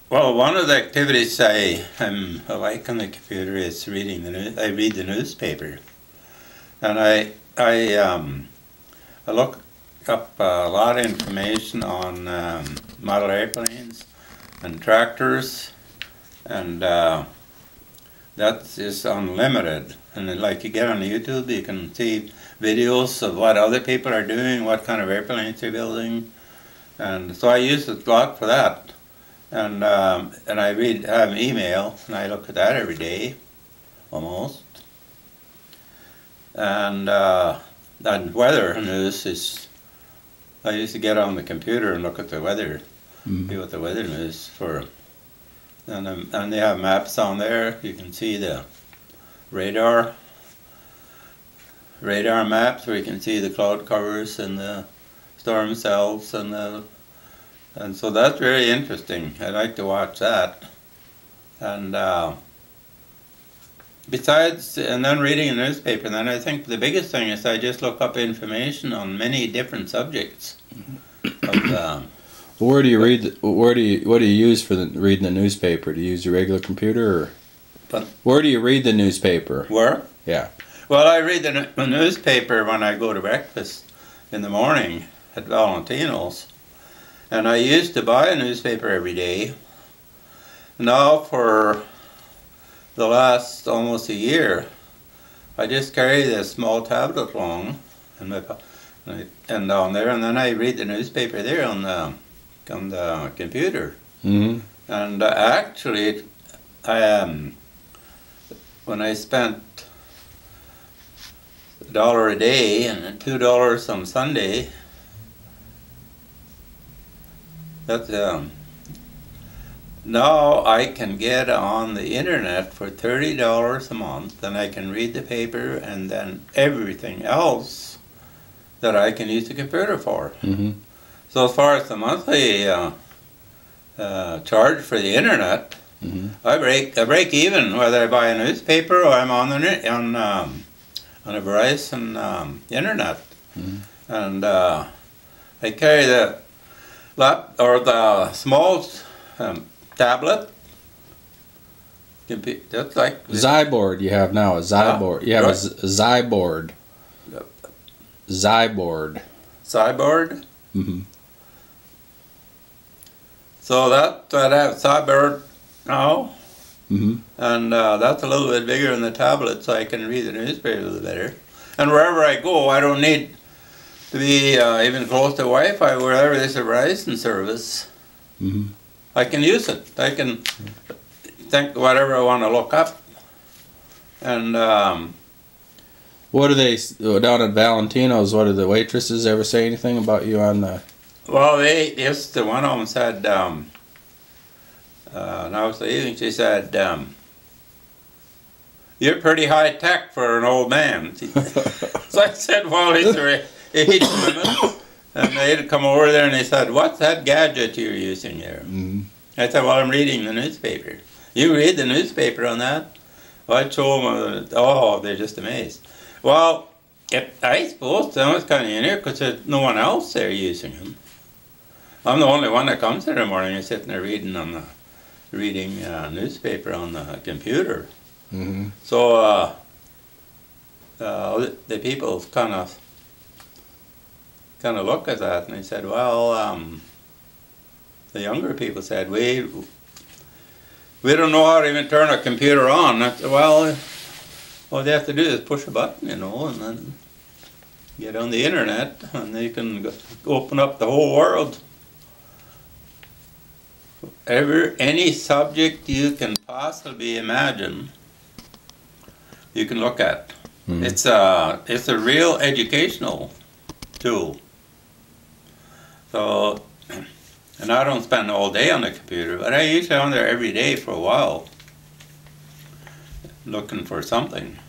Well, one of the activities I like on the computer is reading the news. I read the newspaper, and I look up a lot of information on model airplanes and tractors, and that's just unlimited. And then, like, you get on YouTube, you can see videos of what other people are doing, what kind of airplanes they're building, and so I use it a lot for that. And I have email, and I look at that every day, almost. And weather news is, I used to get on the computer and look at the weather, see what the weather news for. And they have maps on there. You can see the radar maps where you can see the cloud covers and the storm cells and so that's very interesting. I like to watch that. And besides, and then reading a newspaper, then I think the biggest thing is I just look up information on many different subjects. Where do you read? What do you use for reading the newspaper? Do you use your regular computer, or where do you read the newspaper? Where? Yeah. Well, I read the newspaper when I go to breakfast in the morning at Valentino's, and I used to buy a newspaper every day. Now, for the last almost a year, I just carry this small tablet along and down there, and then I read the newspaper there on the computer. And actually, when I spent $1 a day and $2 on Sunday, that's now I can get on the internet for $30 a month, and I can read the paper and then everything else that I can use the computer for. So as far as the monthly charge for the internet, I break even whether I buy a newspaper or I'm on the on a Verizon internet, and I carry the the small tablet. That's like Zyboard. You have now a Zyboard. You have a Zyboard. Zyboard. Zyboard. So that I have Zyboard now, and that's a little bit bigger than the tablet, so I can read the newspaper a little better. And wherever I go, I don't need to be even close to Wi-Fi. Wherever there's a Verizon service, I can use it. I can think whatever I want to look up. And what do they down at Valentino's? What do the waitresses ever say anything about you on the? Well, one of them said, and I was leaving, she said, "You're pretty high tech for an old man." So I said, "Well, he's a age limit." And they'd come over there and they said, "What's that gadget you're using there?" I said, "Well, I'm reading the newspaper." "You read the newspaper on that?" Well, I'd show them, oh, they're just amazed. Well, I suppose that was kind of unique because there's no one else there using them. I'm the only one that comes there in the morning and sitting there reading newspaper on the computer. So the people kind of look at that and they said, well, the younger people said, we don't know how to even turn a computer on. I said, well, all they have to do is push a button, and then get on the internet, and they can open up the whole world. Any subject you can possibly imagine, you can look at. It's a real educational tool. So, and I don't spend all day on the computer, but I usually on there every day for a while, looking for something.